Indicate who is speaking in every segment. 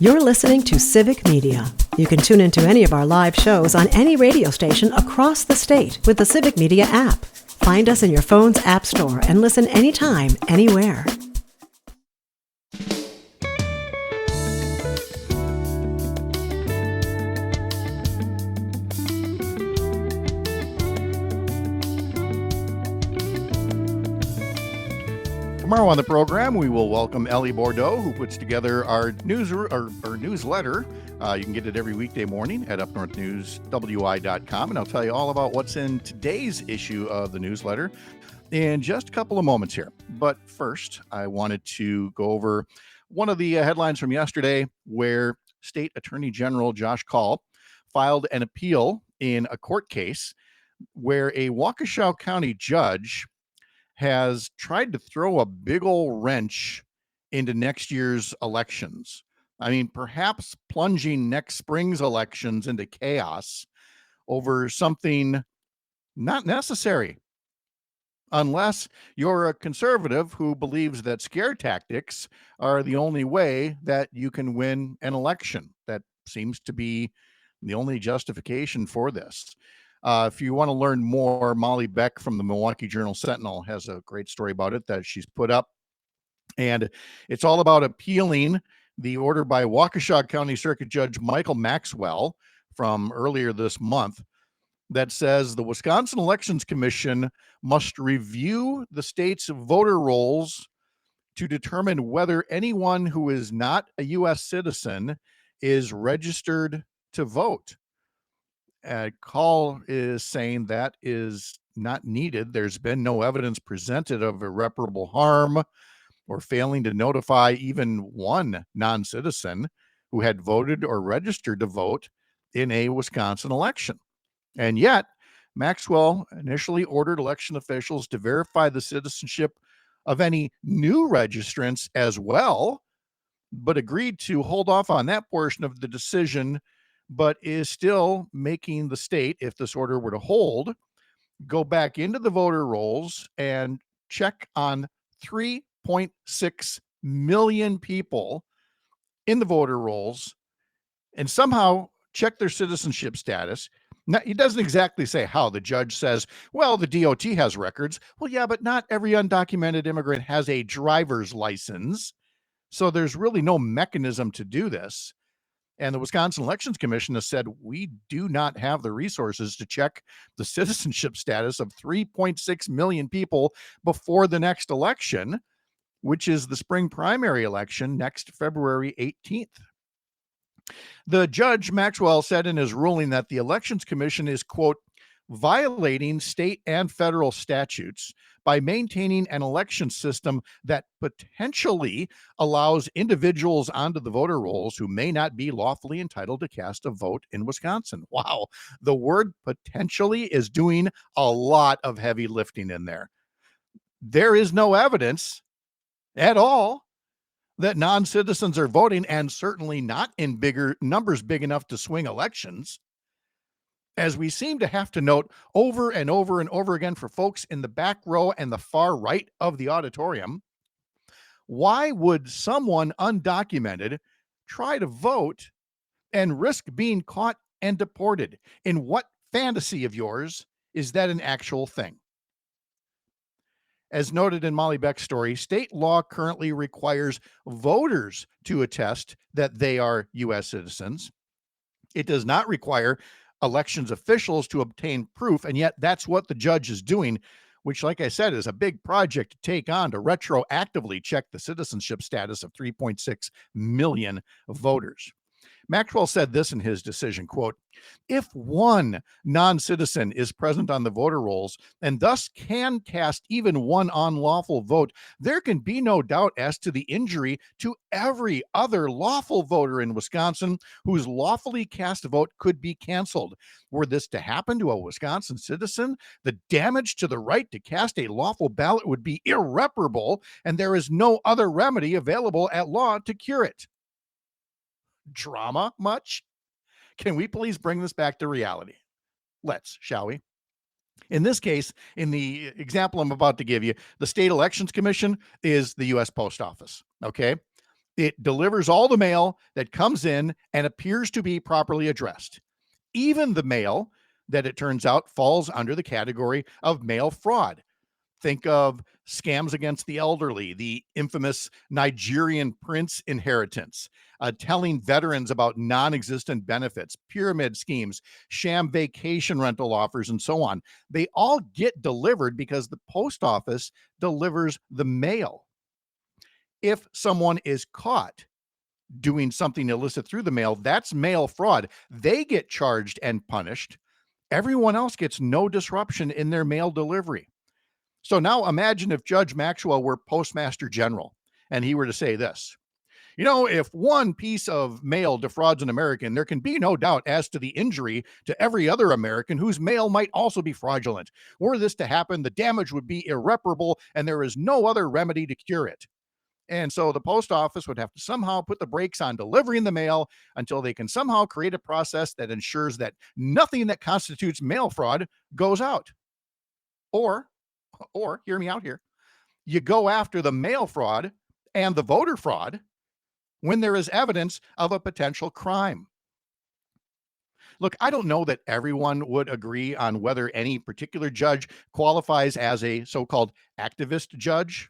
Speaker 1: You're listening to Civic Media. You can tune into any of our live shows on any radio station across the state with the Civic Media app. Find us in your phone's app store and listen anytime, anywhere.
Speaker 2: Tomorrow on the program, we will welcome Ellie Bordeaux, who puts together our newsletter. You can get it every weekday morning at upnorthnewswi.com, and I'll tell you all about what's in today's issue of the newsletter in just a couple of moments here. But first, I wanted to go over one of the headlines from yesterday where State Attorney General Josh Kaul filed an appeal in a court case where a Waukesha County judge has tried to throw a big old wrench into next year's elections. I mean, perhaps plunging next spring's elections into chaos over something not necessary. Unless you're a conservative who believes that scare tactics are the only way that you can win an election. That seems to be the only justification for this. If you want to learn more, Molly Beck from the Milwaukee Journal-Sentinel has a great story about it that she's put up. And it's all about appealing the order by Waukesha County Circuit Judge Michael Maxwell from earlier this month that says the Wisconsin Elections Commission must review the state's voter rolls to determine whether anyone who is not a U.S. citizen is registered to vote. Kaul is saying that is not needed. There's been no evidence presented of irreparable harm or failing to notify even one non-citizen who had voted or registered to vote in a Wisconsin election. And yet, Maxwell initially ordered election officials to verify the citizenship of any new registrants as well, but agreed to hold off on that portion of the decision, but is still making the state, if this order were to hold, go back into the voter rolls and check on 3.6 million people in the voter rolls and somehow check their citizenship status. Now, he doesn't exactly say how. The judge says, well, the DOT has records. Well, yeah, but not every undocumented immigrant has a driver's license. So there's really no mechanism to do this. And the Wisconsin Elections Commission has said, we do not have the resources to check the citizenship status of 3.6 million people before the next election, which is the spring primary election next February 18th. The judge, Maxwell, said in his ruling that the Elections Commission is, quote, violating state and federal statutes by maintaining an election system that potentially allows individuals onto the voter rolls who may not be lawfully entitled to cast a vote in Wisconsin. Wow. The word potentially is doing a lot of heavy lifting in there. There is no evidence at all that non-citizens are voting, and certainly not in bigger numbers big enough to swing elections. As we seem to have to note over and over and over again for folks in the back row and the far right of the auditorium, why would someone undocumented try to vote and risk being caught and deported? In what fantasy of yours is that an actual thing? As noted in Molly Beck's story, state law currently requires voters to attest that they are U.S. citizens. It does not require elections officials to obtain proof, and yet that's what the judge is doing, which, like I said, is a big project to take on to retroactively check the citizenship status of 3.6 million voters. Maxwell said this in his decision, quote, if one non-citizen is present on the voter rolls and thus can cast even one unlawful vote, there can be no doubt as to the injury to every other lawful voter in Wisconsin whose lawfully cast vote could be canceled. Were this to happen to a Wisconsin citizen, the damage to the right to cast a lawful ballot would be irreparable, and there is no other remedy available at law to cure it. Drama much? Can we please bring this back to reality? Let's, shall we? In this case, in the example I'm about to give you, the State Elections Commission is the U.S. Post Office, okay? It delivers all the mail that comes in and appears to be properly addressed. Even the mail that it turns out falls under the category of mail fraud. Think of scams against the elderly, the infamous Nigerian prince inheritance, telling veterans about non existent benefits, pyramid schemes, sham vacation rental offers, and so on. They all get delivered because the post office delivers the mail. If someone is caught doing something illicit through the mail, that's mail fraud. They get charged and punished. Everyone else gets no disruption in their mail delivery. So now imagine if Judge Maxwell were Postmaster General and he were to say this. If one piece of mail defrauds an American, there can be no doubt as to the injury to every other American whose mail might also be fraudulent. Were this to happen, the damage would be irreparable, and there is no other remedy to cure it. And so the post office would have to somehow put the brakes on delivering the mail until they can somehow create a process that ensures that nothing that constitutes mail fraud goes out. Or hear me out here, you go after the mail fraud and the voter fraud when there is evidence of a potential crime. Look, I don't know that everyone would agree on whether any particular judge qualifies as a so-called activist judge.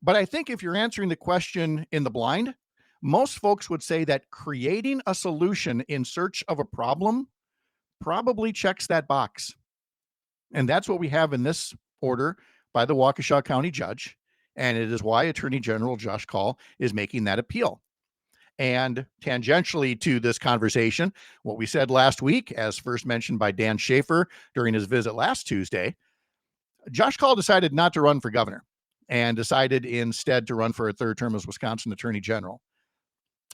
Speaker 2: But I think if you're answering the question in the blind, most folks would say that creating a solution in search of a problem probably checks that box. And that's what we have in this order by the Waukesha County judge. And it is why Attorney General Josh Kaul is making that appeal. And tangentially to this conversation, what we said last week, as first mentioned by Dan Schaefer during his visit last Tuesday, Josh Kaul decided not to run for governor and decided instead to run for a third term as Wisconsin Attorney General.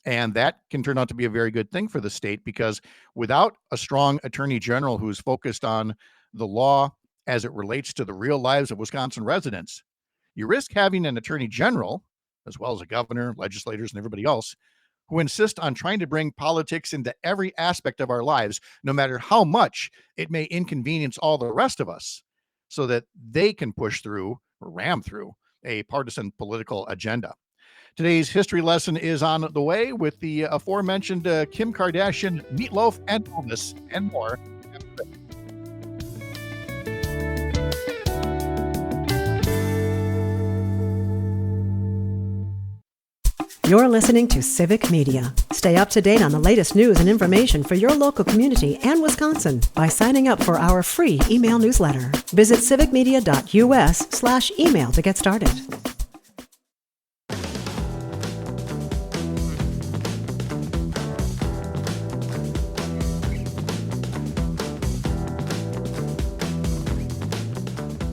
Speaker 2: And that can turn out to be a very good thing for the state, because without a strong attorney general who's focused on the law as it relates to the real lives of Wisconsin residents, you risk having an attorney general, as well as a governor, legislators, and everybody else, who insist on trying to bring politics into every aspect of our lives, no matter how much it may inconvenience all the rest of us, so that they can push through or ram through a partisan political agenda. Today's history lesson is on the way with the aforementioned Kim Kardashian, meatloaf, and Elvis, and more.
Speaker 1: You're listening to Civic Media. Stay up to date on the latest news and information for your local community and Wisconsin by signing up for our free email newsletter. Visit civicmedia.us/email to get started.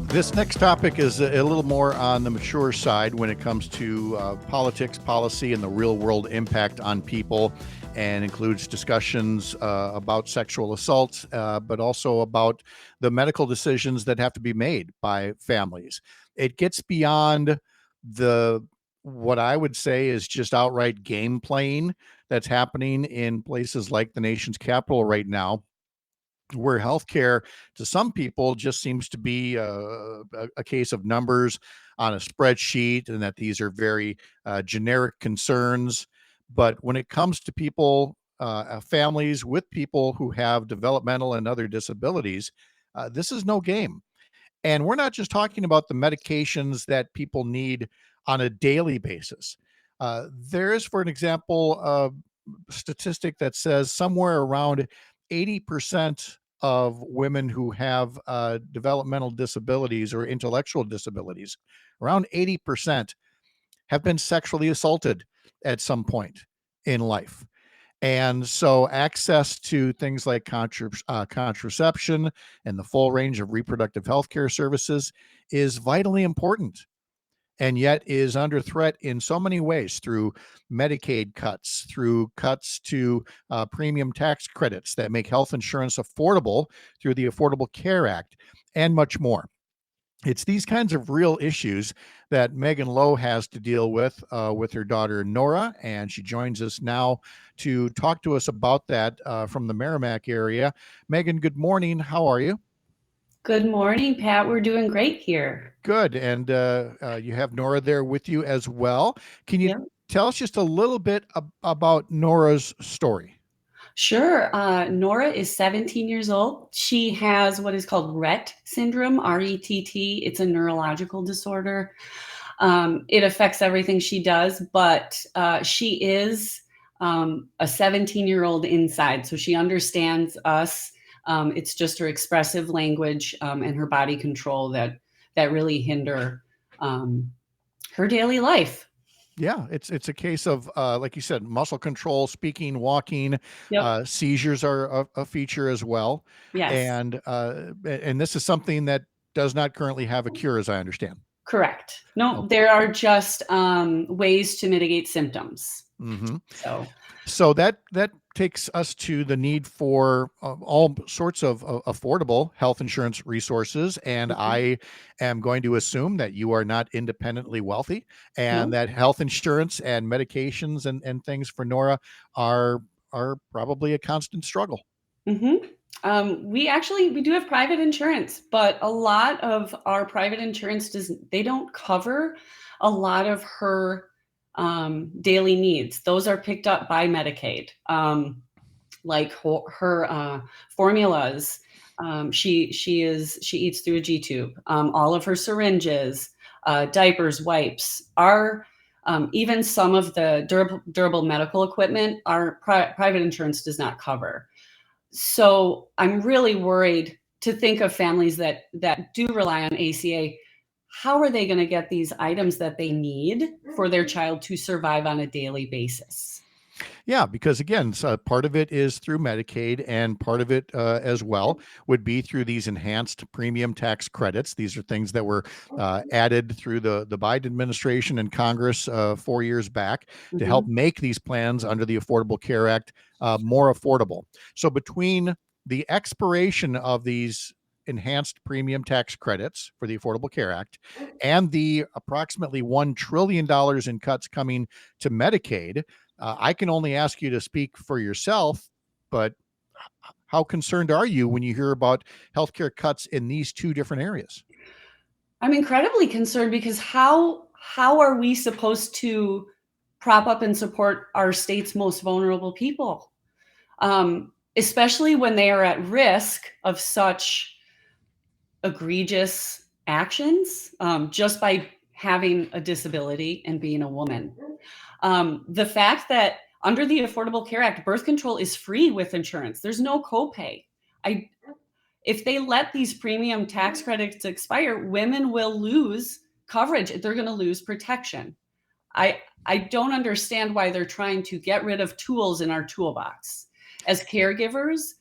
Speaker 2: This next topic is a little more on the mature side when it comes to politics, policy, and the real world impact on people, and includes discussions about sexual assault, but also about the medical decisions that have to be made by families. It gets beyond what I would say is just outright game playing that's happening in places like the nation's capital right now, where healthcare to some people just seems to be a case of numbers on a spreadsheet, and that these are very generic concerns. But when it comes to people, families with people who have developmental and other disabilities, this is no game. And we're not just talking about the medications that people need on a daily basis. There is, for an example, a statistic that says somewhere around 80% of women who have developmental disabilities or intellectual disabilities, around 80%, have been sexually assaulted at some point in life. And so access to things like contraception and the full range of reproductive health care services is vitally important, and yet is under threat in so many ways, through Medicaid cuts, through cuts to premium tax credits that make health insurance affordable through the Affordable Care Act, and much more. It's these kinds of real issues that Megan Lowe has to deal with her daughter, Nora, and she joins us now to talk to us about that from the Merrimack area. Megan, good morning. How are you?
Speaker 3: Good morning, Pat. We're doing great here.
Speaker 2: Good. And you have Nora there with you as well. Can you Tell us just a little bit about Nora's story.
Speaker 3: Sure. Nora is 17 years old. She has what is called Rett syndrome, RETT. It's a neurological disorder. It affects everything she does, but she is a 17-year-old inside, so she understands us. It's just her expressive language and her body control that really hinder her daily life.
Speaker 2: Yeah, it's a case of like you said, muscle control, speaking, walking,
Speaker 3: Yep.
Speaker 2: seizures are a feature as well,
Speaker 3: Yes.
Speaker 2: and this is something that does not currently have a cure, as I understand.
Speaker 3: Correct. No,
Speaker 2: Okay.
Speaker 3: there are just ways to mitigate symptoms.
Speaker 2: hmm
Speaker 3: So,
Speaker 2: So that takes us to the need for all sorts of affordable health insurance resources. And
Speaker 3: mhm.
Speaker 2: I am going to assume that you are not independently wealthy, and
Speaker 3: No.
Speaker 2: that health insurance and medications and things for Nora are are probably a constant struggle.
Speaker 3: hmm we do have private insurance, but a lot of our private insurance they don't cover a lot of her daily needs. Those are picked up by Medicaid, like her formulas. She eats through a G tube. All of her syringes, diapers, wipes are. Even some of the durable medical equipment, our private insurance does not cover. So I'm really worried to think of families that do rely on ACA. How are they going to get these items that they need for their child to survive on a daily basis?
Speaker 2: Yeah, because again, so part of it is through Medicaid, and part of it as well would be through these enhanced premium tax credits. These are things that were added through the Biden administration and Congress 4 years back to help
Speaker 3: Mhm.
Speaker 2: make these plans under the Affordable Care Act more affordable. So between the expiration of these enhanced premium tax credits for the Affordable Care Act and the approximately $1 trillion in cuts coming to Medicaid, I can only ask you to speak for yourself, but how concerned are you when you hear about healthcare cuts in these two different areas?
Speaker 3: I'm incredibly concerned because how are we supposed to prop up and support our state's most vulnerable people, especially when they are at risk of such egregious actions just by having a disability and being a woman. The fact that under the Affordable Care Act, birth control is free with insurance. There's no copay. I If they let these premium tax credits expire, women will lose coverage. They're going to lose protection. I don't understand why they're trying to get rid of tools in our toolbox. As caregivers,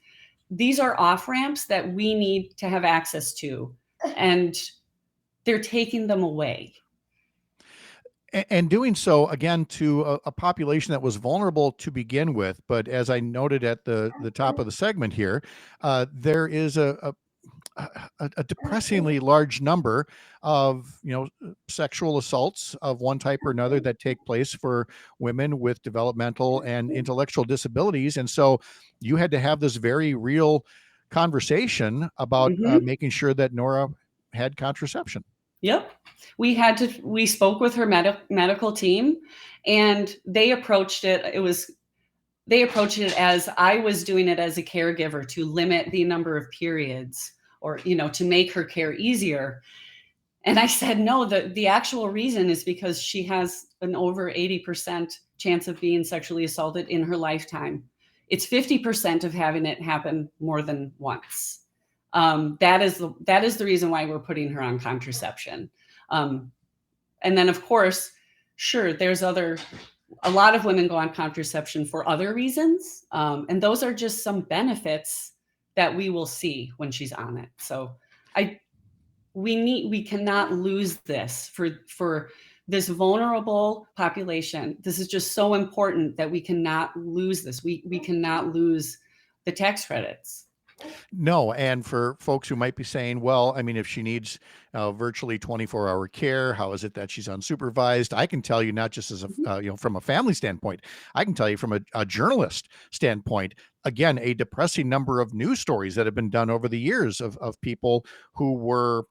Speaker 3: these are off ramps that we need to have access to, and they're taking them away.
Speaker 2: And doing so again to a population that was vulnerable to begin with. But as I noted at the top of the segment here, there is a depressingly large number of sexual assaults of one type or another that take place for women with developmental and intellectual disabilities. And so you had to have this very real conversation about
Speaker 3: Mhm.
Speaker 2: making sure that Nora had contraception.
Speaker 3: Yep. We spoke with her medical team, and they approached it as I was doing it as a caregiver to limit the number of periods, or to make her care easier. And I said, no, the actual reason is because she has an over 80% chance of being sexually assaulted in her lifetime. It's 50% of having it happen more than once. That is the reason why we're putting her on contraception. Um, and then, of course, sure, a lot of women go on contraception for other reasons. And those are just some benefits that we will see when she's on it. So I we cannot lose this for this vulnerable population. This is just so important that we cannot lose this. We cannot lose the tax credits.
Speaker 2: No, and for folks who might be saying, well, I mean, if she needs virtually 24-hour care. How is it that she's unsupervised? I can tell you, not just as a from a family standpoint, I can tell you from a journalist standpoint. Again, a depressing number of news stories that have been done over the years of people who were,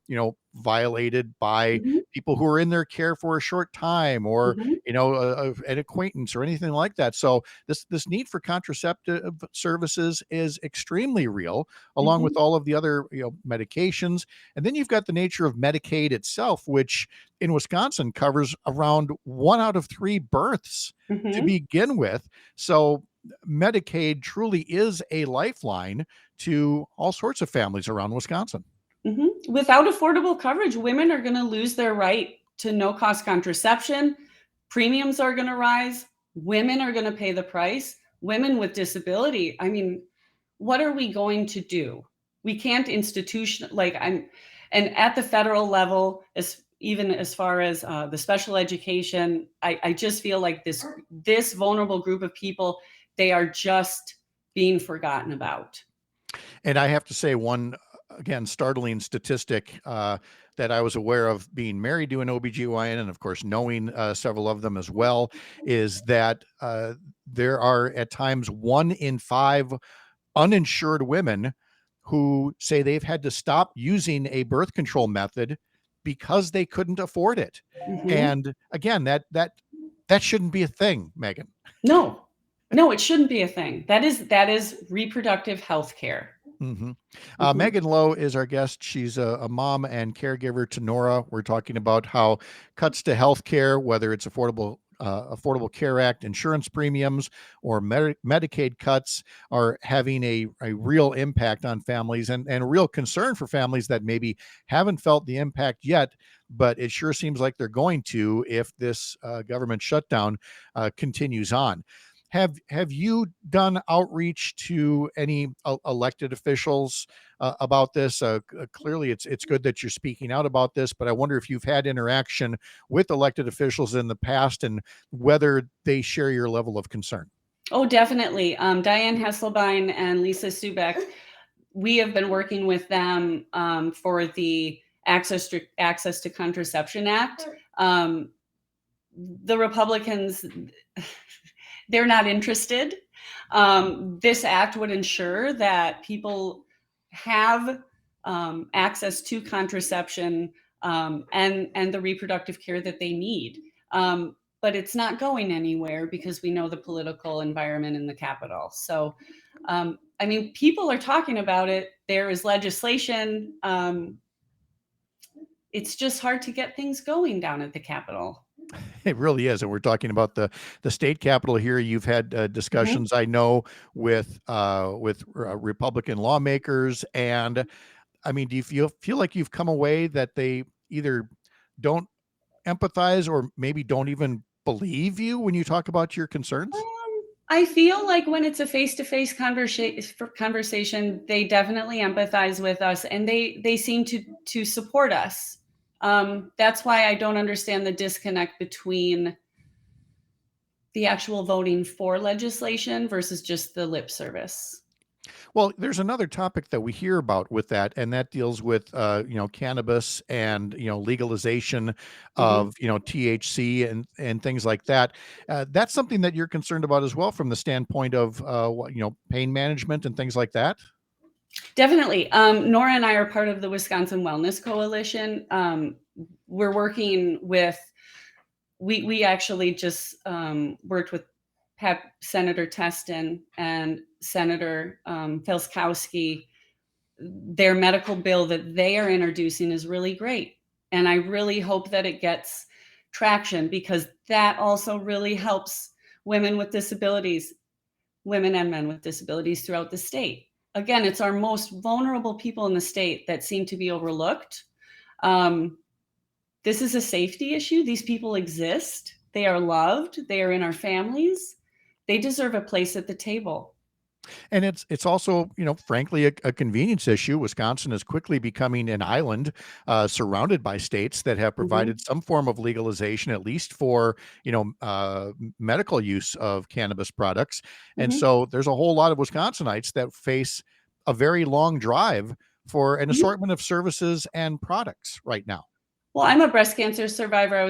Speaker 2: violated by
Speaker 3: Mhm.
Speaker 2: people who were in their care for a short time, or
Speaker 3: Mhm.
Speaker 2: an acquaintance or anything like that. So this need for contraceptive services is extremely real, along with
Speaker 3: Mhm.
Speaker 2: all of the other medications. And then you've got the nature of Medicaid itself, which in Wisconsin covers around 1 out of 3 births to
Speaker 3: Mhm.
Speaker 2: begin with. So Medicaid truly is a lifeline to all sorts of families around Wisconsin.
Speaker 3: Mhm. Without affordable coverage, women are going to lose their right to no cost contraception. Premiums are going to rise. Women are going to pay the price. Women with disability. I mean, what are we going to do? We can't and at the federal level, even as far as the special education, I just feel like this vulnerable group of people, they are just being forgotten about.
Speaker 2: And I have to say, one, again, startling statistic that I was aware of, being married to an OBGYN, and of course knowing several of them as well, is that there are at times 1 in 5 uninsured women who say they've had to stop using a birth control method because they couldn't afford it.
Speaker 3: Mhm.
Speaker 2: And again, that shouldn't be a thing, Megan.
Speaker 3: No. No, it shouldn't be a thing. That is reproductive health care.
Speaker 2: hmm
Speaker 3: Mhm.
Speaker 2: Megan Lowe is our guest. She's a mom and caregiver to Nora. We're talking about how cuts to healthcare, whether it's Affordable Care Act insurance premiums or Medicaid cuts, are having a real impact on families, and a real concern for families that maybe haven't felt the impact yet, but it sure seems like they're going to if this government shutdown continues on. Have you done outreach to any elected officials about this? Clearly, it's good that you're speaking out about this, but I wonder if you've had interaction with elected officials in the past and whether they share your level of concern.
Speaker 3: Oh, definitely. Diane Hesselbein and Lisa Subeck, we have been working with them for the Access to Contraception Act. The Republicans, they're not interested. This act would ensure that people have access to contraception and the reproductive care that they need. But it's not going anywhere because we know the political environment in the Capitol. So, I mean, people are talking about it. There is legislation. It's just hard to get things going down at the Capitol.
Speaker 2: It really is, and we're talking about the state capitol here. You've had
Speaker 3: Mhm.
Speaker 2: discussions, I know, with Republican lawmakers, and I mean, do you feel like you've come away that they either don't empathize or maybe don't even believe you when you talk about your concerns?
Speaker 3: I feel like when it's a face-to-face conversation, they definitely empathize with us, and they seem to support us. That's why I don't understand the disconnect between the actual voting for legislation versus just the lip service.
Speaker 2: Well, there's another topic that we hear about with that, and that deals with cannabis and legalization
Speaker 3: Mhm.
Speaker 2: of THC and things like that. That's something that you're concerned about as well, from the standpoint of pain management and things like that.
Speaker 3: Definitely. Nora and I are part of the Wisconsin Wellness Coalition. We're working with we actually just worked with Senator Teston and Senator Felskowski. Their medical bill that they are introducing is really great. And I really hope that it gets traction because that also really helps women with disabilities, women and men with disabilities throughout the state. Again, it's our most vulnerable people in the state that seem to be overlooked. Um, this is a safety issue. These people exist. They are loved. They are in our families. They deserve a place at the table.
Speaker 2: And it's also, frankly, a convenience issue. Wisconsin is quickly becoming an island surrounded by states that have
Speaker 3: Mhm.
Speaker 2: provided some form of legalization, at least for, medical use of cannabis products. And
Speaker 3: Mhm.
Speaker 2: so there's a whole lot of Wisconsinites that face a very long drive for an
Speaker 3: Mhm.
Speaker 2: assortment of services and products right now?
Speaker 3: Well, I'm a breast cancer survivor. I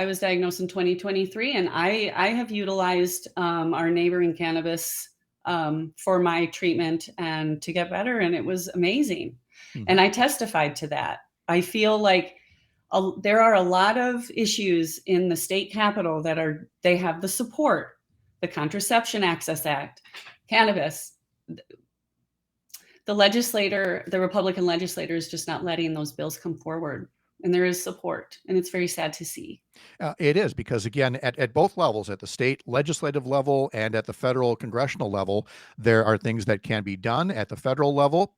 Speaker 3: was diagnosed in 2023, and I have utilized our neighboring cannabis for my treatment and to get better, and it was amazing.
Speaker 2: Mhm.
Speaker 3: And I testified to that. I feel like there are a lot of issues in the state capitol that they have the support, the Contraception Access Act, cannabis. The Republican legislator is just not letting those bills come forward. And there is support, and it's very sad to see.
Speaker 2: It is because, again, at both levels, at the state legislative level and at the federal congressional level, there are things that can be done at the federal level.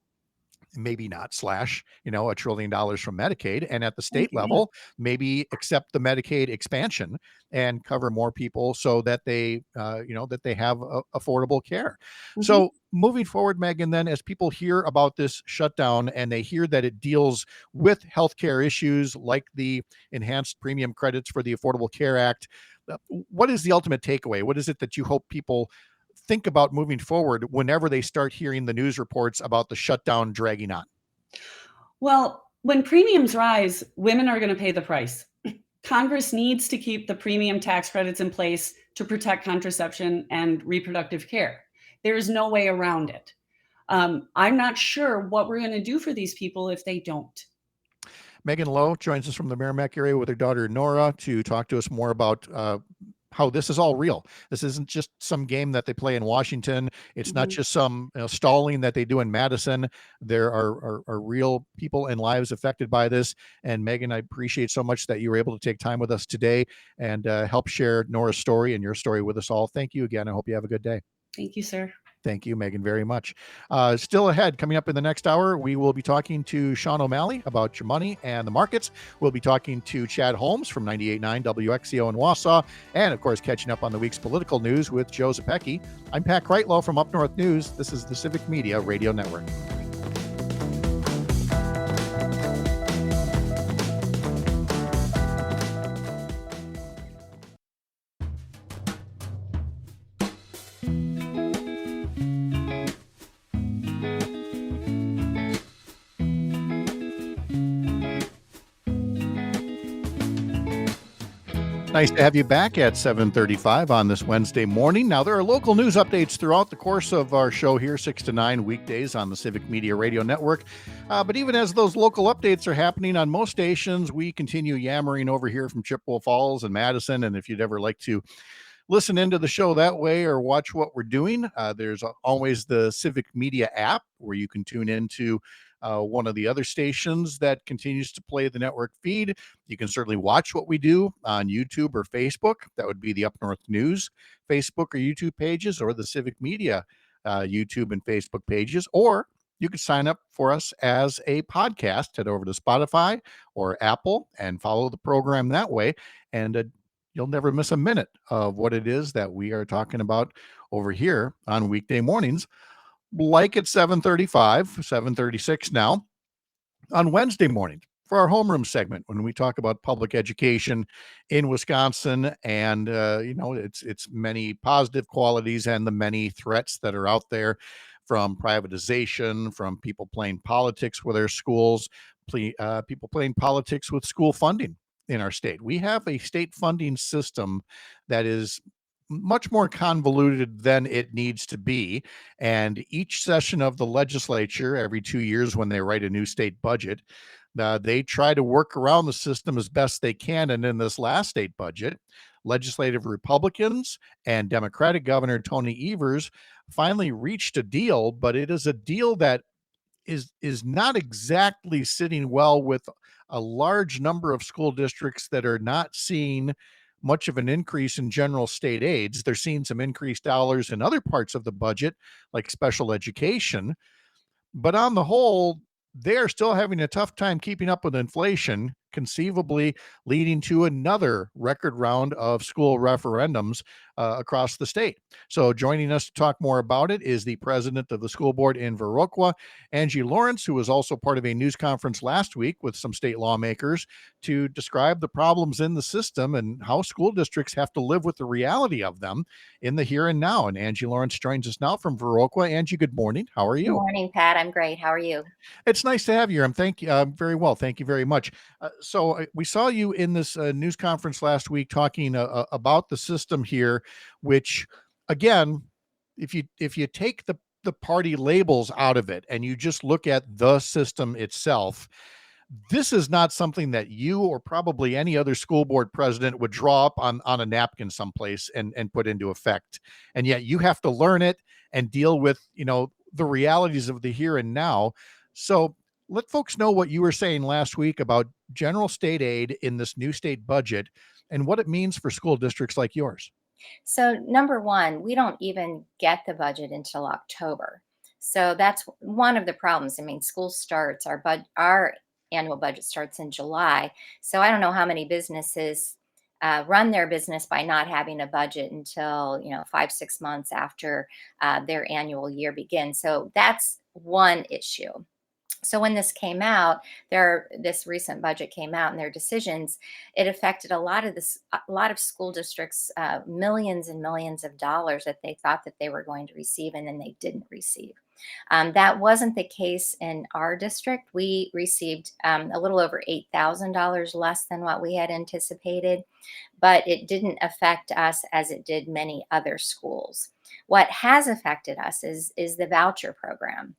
Speaker 2: Maybe not slash, $1 trillion from Medicaid, and at the state
Speaker 3: Yeah.
Speaker 2: level, maybe accept the Medicaid expansion and cover more people so that they have affordable care.
Speaker 3: Mhm.
Speaker 2: So moving forward, Megan, then as people hear about this shutdown and they hear that it deals with healthcare issues like the enhanced premium credits for the Affordable Care Act, what is the ultimate takeaway? What is it that you hope people think about moving forward whenever they start hearing the news reports about the shutdown dragging on?
Speaker 3: Well, when premiums rise, women are going to pay the price. Congress needs to keep the premium tax credits in place to protect contraception and reproductive care. There is no way around it. I'm not sure what we're going to do for these people if they don't.
Speaker 2: Megan Lowe joins us from the Merrimack area with her daughter Nora to talk to us more about how this is all real. This isn't just some game that they play in Washington. It's not
Speaker 3: Mhm.
Speaker 2: just some stalling that they do in Madison. There are real people and lives affected by this. And Megan, I appreciate so much that you were able to take time with us today and help share Nora's story and your story with us all. Thank you again. I hope you have a good day.
Speaker 3: Thank you, sir.
Speaker 2: Thank you, Megan, very much. Still ahead, coming up in the next hour, we will be talking to Sean O'Malley about your money and the markets. We'll be talking to Chad Holmes from 98.9 WXCO in Wausau, and of course, catching up on the week's political news with Joe Zepecki. I'm Pat Kreitlow from Up North News. This is the Civic Media Radio Network. Nice to have you back at 7:35 on this Wednesday morning. Now, there are local news updates throughout the course of our show here, 6 to 9 weekdays on the Civic Media Radio Network. But even as those local updates are happening on most stations, we continue yammering over here from Chippewa Falls and Madison. And if you'd ever like to listen into the show that way or watch what we're doing, there's always the Civic Media app where you can tune into one of the other stations that continues to play the network feed. You can certainly watch what we do on YouTube or Facebook. That would be the Up North News Facebook or YouTube pages, or the Civic Media YouTube and Facebook pages, or you can sign up for us as a podcast. Head over to Spotify or Apple and follow the program that way. And you'll never miss a minute of what it is that we are talking about over here on weekday mornings, like at 7:35, 7:36 now, on Wednesday morning for our homeroom segment when we talk about public education in Wisconsin and its many positive qualities and the many threats that are out there, from privatization, from people playing politics with their schools, people playing politics with school funding in our state. We have a state funding system that is much more convoluted than it needs to be. And each session of the legislature, every 2 years when they write a new state budget, they try to work around the system as best they can. And in this last state budget, legislative Republicans and Democratic Governor Tony Evers finally reached a deal, but it is a deal that is not exactly sitting well with a large number of school districts that are not seeing much of an increase in general state aids. They're seeing some increased dollars in other parts of the budget, like special education. But on the whole, they are still having a tough time keeping up with inflation, conceivably leading to another record round of school referendums across the state. So, joining us to talk more about it is the president of the school board in Viroqua, Angie Lawrence, who was also part of a news conference last week with some state lawmakers to describe the problems in the system and how school districts have to live with the reality of them in the here and now. And Angie Lawrence joins us now from Viroqua. Angie, good morning. How are
Speaker 4: Good
Speaker 2: you?
Speaker 4: morning, Pat. I'm great. How are you?
Speaker 2: It's nice to have you. I'm very well. Thank you very much. We saw you in this news conference last week talking about the system here, which, again, if you take the party labels out of it and you just look at the system itself, this is not something that you or probably any other school board president would draw up on a napkin someplace and put into effect. And yet you have to learn it and deal with, the realities of the here and now. So let folks know what you were saying last week about general state aid in this new state budget and what it means for school districts like yours.
Speaker 4: So, number one, we don't even get the budget until October. So that's one of the problems. I mean, school starts, our annual budget starts in July. So I don't know how many businesses run their business by not having a budget until 5, 6 months after their annual year begins. So that's one issue. So when this recent budget came out and their decisions, it affected a lot of school districts, millions and millions of dollars that they thought that they were going to receive, and then they didn't receive. That wasn't the case in our district. We received a little over $8,000 less than what we had anticipated, but it didn't affect us as it did many other schools. What has affected us is the voucher program.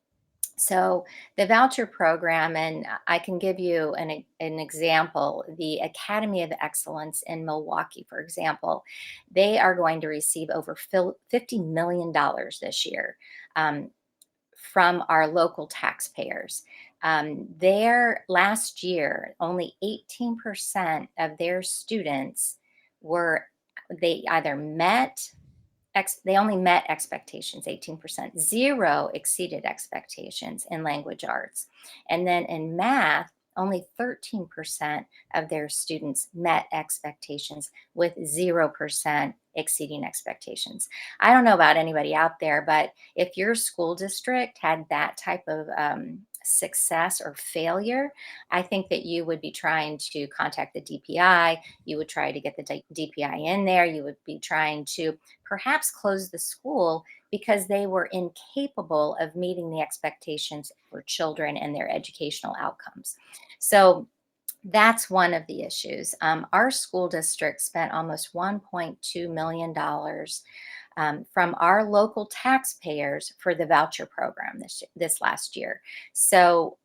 Speaker 4: So the voucher program, and I can give you an example, the Academy of Excellence in Milwaukee, for example, they are going to receive over $50 million this year from our local taxpayers. Their last year, only 18% of their students they either they only met expectations, 18%. Zero exceeded expectations in language arts. And then in math, only 13% of their students met expectations, with 0% exceeding expectations. I don't know about anybody out there, but if your school district had that type of success or failure, I think that you would be trying to contact the DPI. You would try to get the DPI in there. You would be trying to perhaps close the school because they were incapable of meeting the expectations for children and their educational outcomes. So that's one of the issues. Our school district spent almost $1.2 million from our local taxpayers for the voucher program this last year. So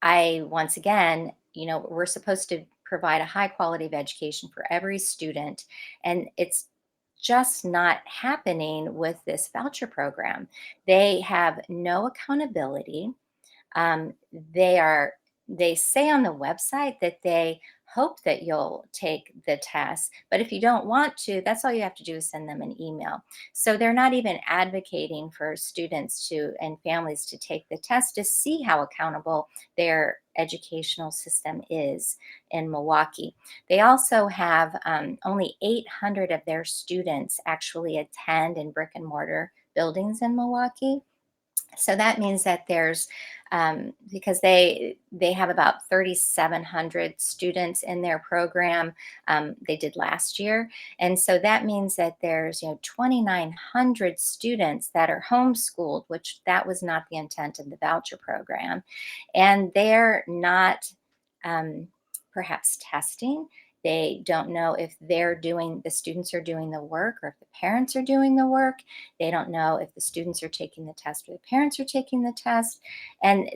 Speaker 4: once again, we're supposed to provide a high quality of education for every student, and it's just not happening with this voucher program. They have no accountability. Um, they say on the website that they hope that you'll take the test, but if you don't want to, that's all you have to do is send them an email. So they're not even advocating for students and families to take the test to see how accountable their educational system is in Milwaukee. They also have only 800 of their students actually attend in brick and mortar buildings in Milwaukee. So that means that there's because they have about 3,700 students in their program. They did last year, and so that means that there's 2,900 students that are homeschooled, which that was not the intent of the voucher program, and they're not perhaps testing. They don't know if the students are doing the work, or if the parents are doing the work. They don't know if the students are taking the test or the parents are taking the test. And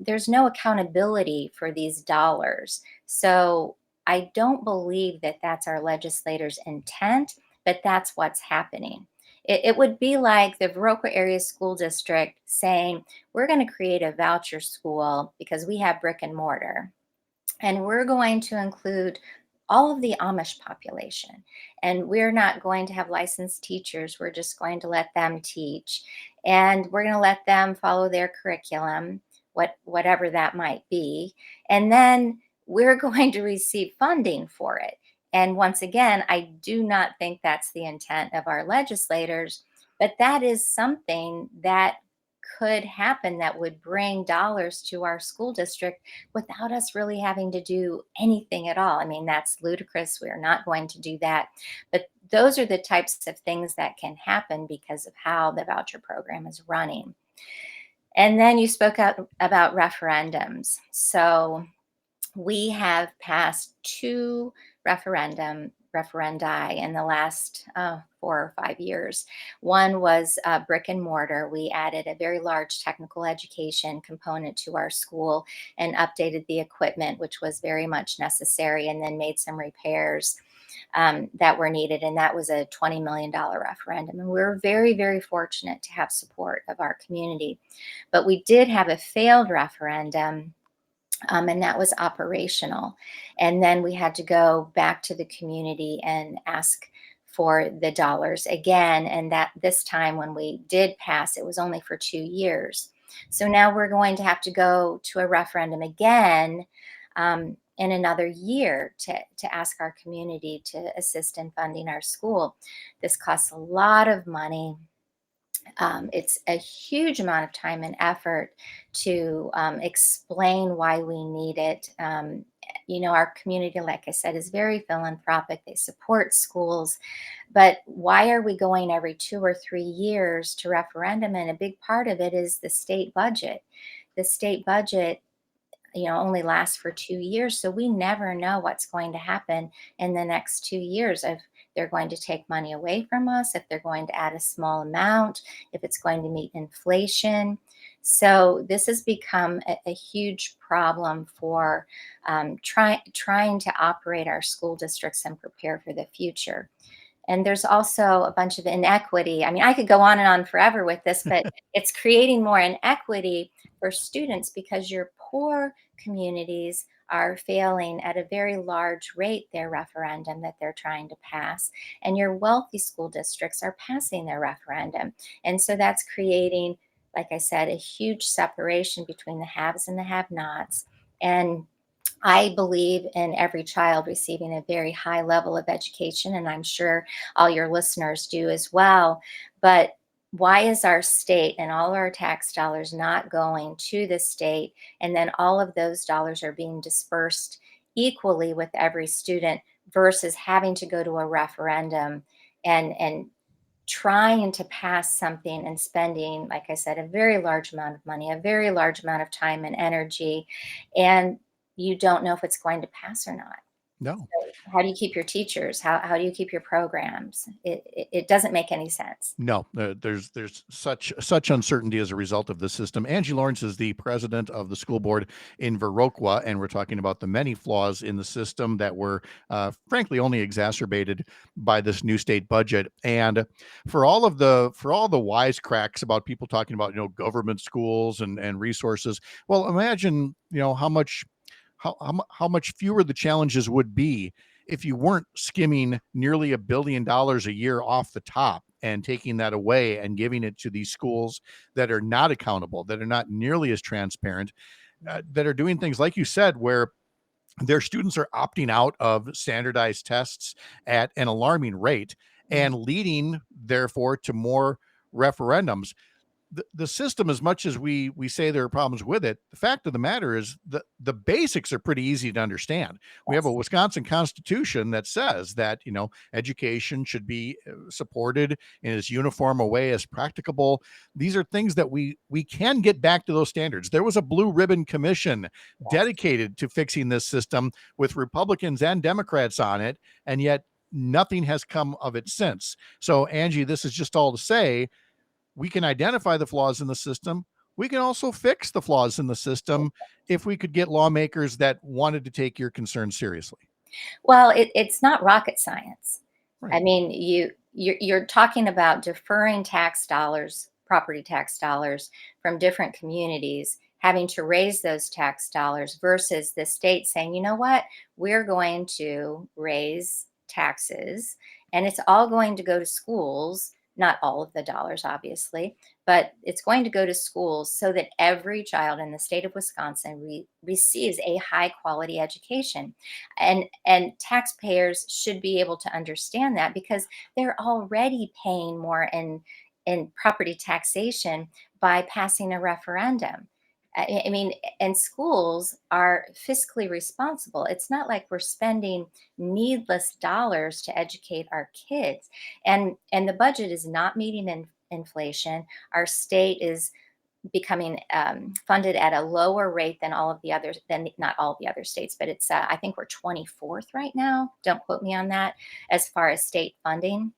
Speaker 4: there's no accountability for these dollars. So I don't believe that that's our legislators' intent, but that's what's happening. It would be like the Viroqua Area School District saying, we're going to create a voucher school because we have brick and mortar, and we're going to include all of the Amish population. And we're not going to have licensed teachers. We're just going to let them teach. And we're going to let them follow their curriculum, whatever that might be. And then we're going to receive funding for it. And once again, I do not think that's the intent of our legislators, but that is something that could happen that would bring dollars to our school district without us really having to do anything at all. I mean, that's ludicrous. We are not going to do that. But those are the types of things that can happen because of how the voucher program is running. And then you spoke out about referendums. So we have passed two referendi in the last 4 or 5 years. One was brick and mortar. We added a very large technical education component to our school and updated the equipment, which was very much necessary, and then made some repairs that were needed. And that was a $20 million referendum. And we were very, very fortunate to have support of our community. But we did have a failed referendum, and that was operational. And then we had to go back to the community and ask for the dollars again. And that this time when we did pass, it was only for 2 years. So now we're going to have to go to a referendum again in another year to ask our community to assist in funding our school. This costs a lot of money. It's a huge amount of time and effort to explain why we need it. Our community, like I said, is very philanthropic. They support schools. But why are we going every 2 or 3 years to referendum? And a big part of it is the state budget. The state budget only lasts for 2 years. So we never know what's going to happen in the next 2 years. If they're going to take money away from us, if they're going to add a small amount, if it's going to meet inflation. So this has become a huge problem for trying to operate our school districts and prepare for the future. And there's also a bunch of inequity. I mean, I could go on and on forever with this, but it's creating more inequity for students because your poor communities are failing at a very large rate their referendum that they're trying to pass. And your wealthy school districts are passing their referendum. And so that's creating, like I said, a huge separation between the haves and the have-nots. And I believe in every child receiving a very high level of education, and I'm sure all your listeners do as well. But why is our state and all our tax dollars not going to the state, and then all of those dollars are being dispersed equally with every student versus having to go to a referendum and trying to pass something and spending, like I said, a very large amount of money, a very large amount of time and energy, and you don't know if it's going to pass or not.
Speaker 2: No.
Speaker 4: So how do you keep your teachers? How do you keep your programs? It doesn't make any sense.
Speaker 2: No, there's such uncertainty as a result of the system. Angie Lawrence is the president of the school board in Viroqua, and we're talking about the many flaws in the system that were, frankly, only exacerbated by this new state budget. And for all the wisecracks about people talking about government schools and resources, well, imagine how much fewer the challenges would be if you weren't skimming nearly $1 billion a year off the top and taking that away and giving it to these schools that are not accountable, that are not nearly as transparent, that are doing things, like you said, where their students are opting out of standardized tests at an alarming rate and leading, therefore, to more referendums. The system, as much as we say there are problems with it, the fact of the matter is the basics are pretty easy to understand. We have a Wisconsin Constitution that says that education should be supported in as uniform a way as practicable. These are things that we can get back to those standards. There was a blue ribbon commission dedicated to fixing this system with Republicans and Democrats on it, and yet nothing has come of it since. So, Angie, this is just all to say, we can identify the flaws in the system. We can also fix the flaws in the system if we could get lawmakers that wanted to take your concerns seriously.
Speaker 4: Well, it's not rocket science.
Speaker 2: Right.
Speaker 4: I mean, you're talking about deferring tax dollars, property tax dollars from different communities, having to raise those tax dollars versus the state saying, you know what, we're going to raise taxes and it's all going to go to schools not all of the dollars, obviously, but it's going to go to schools so that every child in the state of Wisconsin receives a high quality education. And taxpayers should be able to understand that because they're already paying more in property taxation by passing a referendum. I mean, and schools are fiscally responsible. It's not like we're spending needless dollars to educate our kids. And the budget is not meeting inflation. Our state is becoming funded at a lower rate than all of the others, than not all the other states, but it's I think we're 24th right now. Don't quote me on that as far as state funding.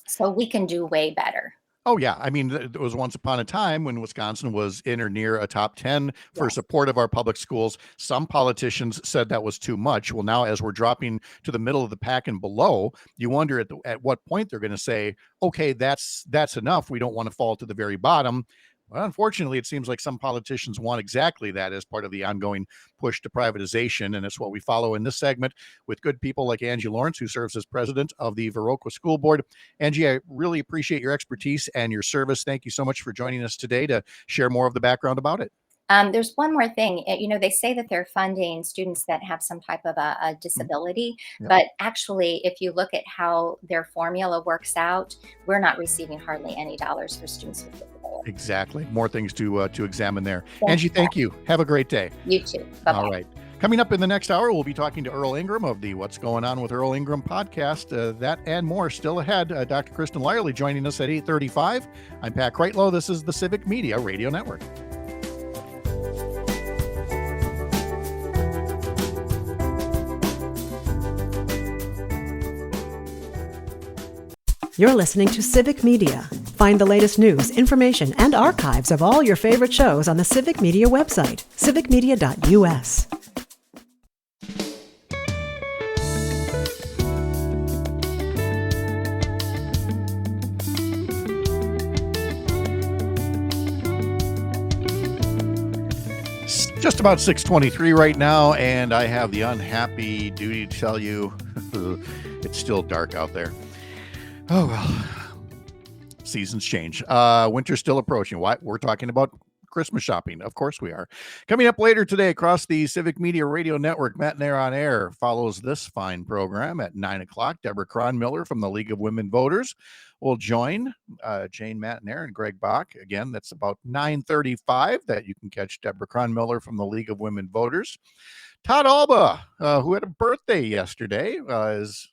Speaker 4: So we can do way better.
Speaker 2: Oh, yeah. I mean, there was once upon a time when Wisconsin was in or near a top 10 for
Speaker 4: Yes.
Speaker 2: support of our public schools. Some politicians said that was too much. Well, now as we're dropping to the middle of the pack and below, you wonder at what point they're going to say, okay, that's enough. We don't want to fall to the very bottom. Well, unfortunately, it seems like some politicians want exactly that as part of the ongoing push to privatization. And it's what we follow in this segment with good people like Angie Lawrence, who serves as president of the Viroqua School Board. Angie, I really appreciate your expertise and your service. Thank you so much for joining us today to share more of the background about it.
Speaker 4: There's one more thing. They say that they're funding students that have some type of a disability,
Speaker 2: Yep.
Speaker 4: but actually, if you look at how their formula works out, we're not receiving hardly any dollars for students with disabilities.
Speaker 2: Exactly. More things to examine there.
Speaker 4: Thank
Speaker 2: Angie,
Speaker 4: you.
Speaker 2: thank you. Have a great day.
Speaker 4: You too. Bye-bye.
Speaker 2: All right. Coming up in the next hour, we'll be talking to Earl Ingram of the What's Going On with Earl Ingram podcast. That and more still ahead. Dr. Kristen Lyerly joining us at 8:35. I'm Pat Kreitlow. This is the Civic Media Radio Network.
Speaker 1: You're listening to Civic Media. Find the latest news, information, and archives of all your favorite shows on the Civic Media website, civicmedia.us.
Speaker 2: Just about 6:23 right now, and I have the unhappy duty to tell you it's still dark out there. Oh, well, seasons change. Winter's still approaching. What? We're talking about Christmas shopping. Of course we are. Coming up later today across the Civic Media Radio Network, Matt and Air on Air follows this fine program at 9 o'clock. Deborah Cronmiller from the League of Women Voters will join Jane Matinair and Greg Bach. Again, that's about 9:35 that you can catch Deborah Cronmiller from the League of Women Voters. Todd Alba, who had a birthday yesterday, is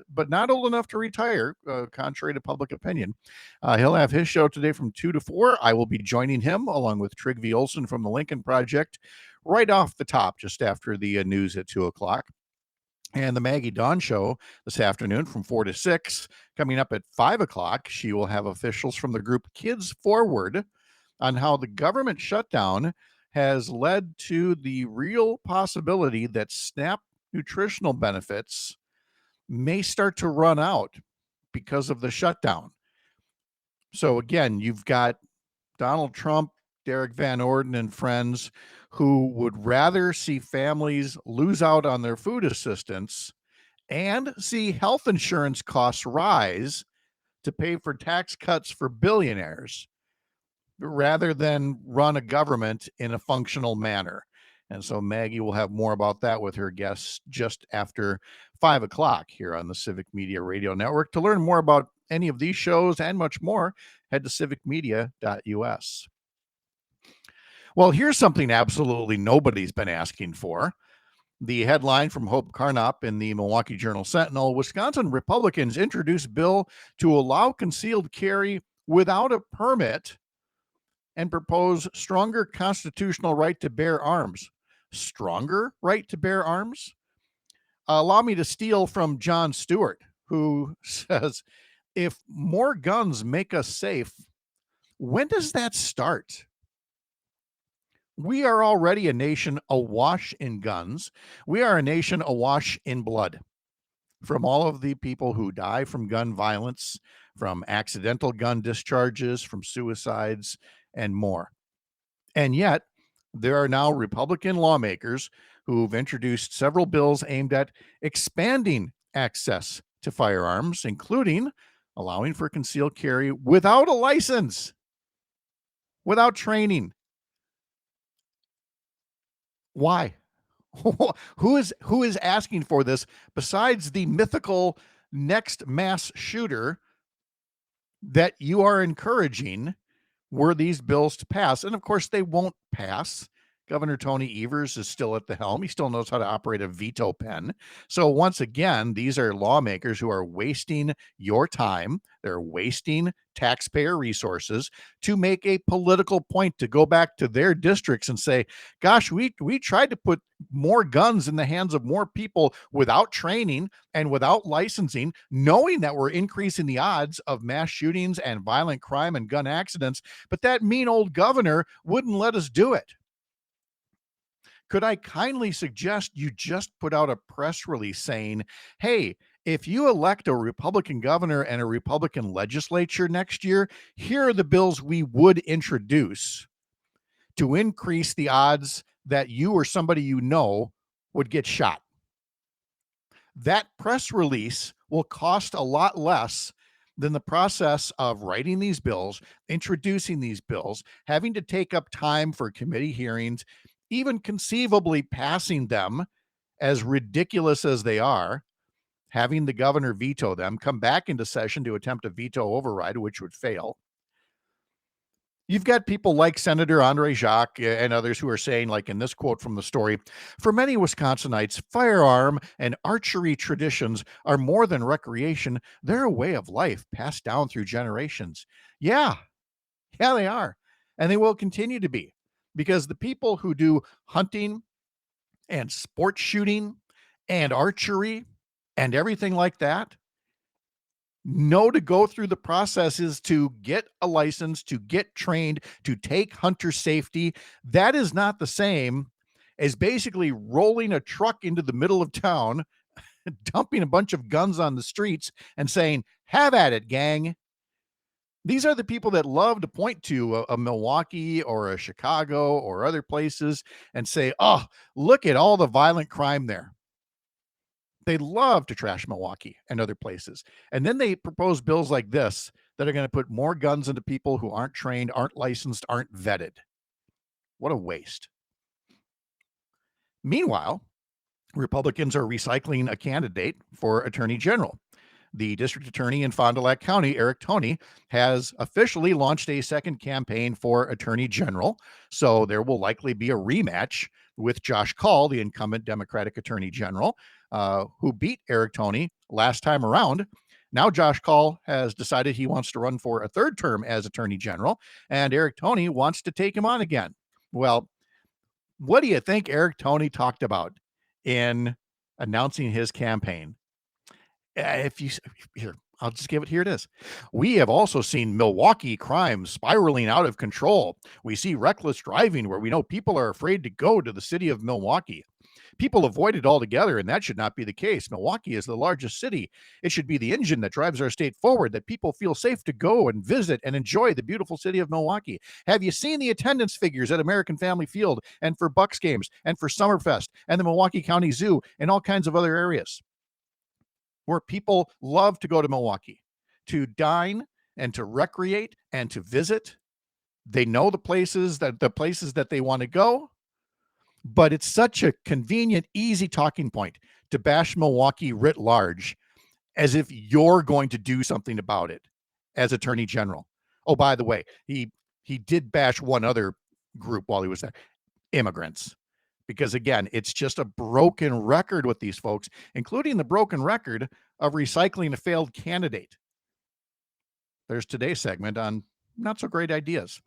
Speaker 2: but not old enough to retire, contrary to public opinion. He'll have his show today from 2 to 4. I will be joining him along with Trygve Olsen from the Lincoln Project right off the top, just after the news at 2 o'clock. And the Maggie Dawn Show this afternoon from 4 to 6. Coming up at 5 o'clock, she will have officials from the group Kids Forward on how the government shutdown has led to the real possibility that SNAP nutritional benefits may start to run out because of the shutdown. So again, you've got Donald Trump, Derek Van Orden, and friends who would rather see families lose out on their food assistance and see health insurance costs rise to pay for tax cuts for billionaires rather than run a government in a functional manner. And so Maggie will have more about that with her guests just after 5 o'clock here on the Civic Media Radio Network. To learn more about any of these shows and much more, head to civicmedia.us. Well, here's something absolutely nobody's been asking for. The headline from Hope Carnop in the Milwaukee Journal-Sentinel: Wisconsin Republicans introduce bill to allow concealed carry without a permit and propose stronger constitutional right to bear arms. Stronger right to bear arms? Allow me to steal from Jon Stewart, who says, if more guns make us safe, when does that start? We are already a nation awash in guns. We are a nation awash in blood. From all of the people who die from gun violence, from accidental gun discharges, from suicides, and more. And yet, there are now Republican lawmakers who've introduced several bills aimed at expanding access to firearms, including allowing for concealed carry without a license, without training. Why? Who is asking for this besides the mythical next mass shooter that you are encouraging were these bills to pass? And of course, they won't pass. Governor Tony Evers is still at the helm. He still knows how to operate a veto pen. So once again, these are lawmakers who are wasting your time. They're wasting taxpayer resources to make a political point, to go back to their districts and say, gosh, we tried to put more guns in the hands of more people without training and without licensing, knowing that we're increasing the odds of mass shootings and violent crime and gun accidents. But that mean old governor wouldn't let us do it. Could I kindly suggest you just put out a press release saying, hey, if you elect a Republican governor and a Republican legislature next year, here are the bills we would introduce to increase the odds that you or somebody you know would get shot. That press release will cost a lot less than the process of writing these bills, introducing these bills, having to take up time for committee hearings, even conceivably passing them, as ridiculous as they are, having the governor veto them, come back into session to attempt a veto override, which would fail. You've got people like Senator Andre Jacques and others who are saying, like in this quote from the story, for many Wisconsinites, firearm and archery traditions are more than recreation. They're a way of life passed down through generations. Yeah, they are. And they will continue to be, because the people who do hunting and sport shooting and archery and everything like that know to go through the processes to get a license, to get trained, to take hunter safety. That is not the same as basically rolling a truck into the middle of town, dumping a bunch of guns on the streets and saying, have at it, gang. These are the people that love to point to a Milwaukee or a Chicago or other places and say, oh, look at all the violent crime there. They love to trash Milwaukee and other places. And then they propose bills like this that are going to put more guns into people who aren't trained, aren't licensed, aren't vetted. What a waste. Meanwhile, Republicans are recycling a candidate for Attorney General. The district attorney in Fond du Lac County, Eric Toney, has officially launched a second campaign for Attorney General. So there will likely be a rematch with Josh Kaul, the incumbent Democratic Attorney General, who beat Eric Toney last time around. Now Josh Kaul has decided he wants to run for a third term as Attorney General, and Eric Toney wants to take him on again. Well, what do you think Eric Toney talked about in announcing his campaign? I'll just give it. Here it is. We have also seen Milwaukee crime spiraling out of control. We see reckless driving where we know people are afraid to go to the city of Milwaukee. People avoid it altogether, and that should not be the case. Milwaukee is the largest city. It should be the engine that drives our state forward, that people feel safe to go and visit and enjoy the beautiful city of Milwaukee. Have you seen the attendance figures at American Family Field and for Bucks games and for Summerfest and the Milwaukee County Zoo and all kinds of other areas where people love to go to Milwaukee to dine and to recreate and to visit? They know the places that they want to go, but it's such a convenient, easy talking point to bash Milwaukee writ large, as if you're going to do something about it as Attorney General. Oh, by the way, he did bash one other group while he was there, immigrants. Because again, it's just a broken record with these folks, including the broken record of recycling a failed candidate. There's today's segment on not so great ideas.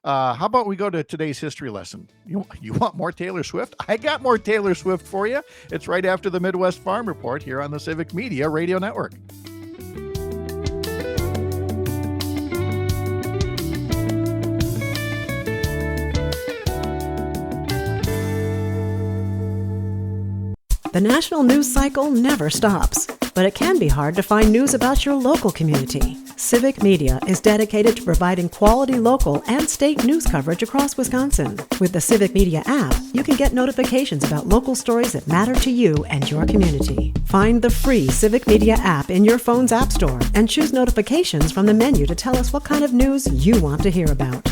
Speaker 2: How about we go to today's history lesson? You want more Taylor Swift? I got more Taylor Swift for you. It's right after the Midwest Farm Report here on the Civic Media Radio Network.
Speaker 1: The national news cycle never stops, but it can be hard to find news about your local community. Civic Media is dedicated to providing quality local and state news coverage across Wisconsin. With the Civic Media app, you can get notifications about local stories that matter to you and your community. Find the free Civic Media app in your phone's app store and choose notifications from the menu to tell us what kind of news you want to hear about.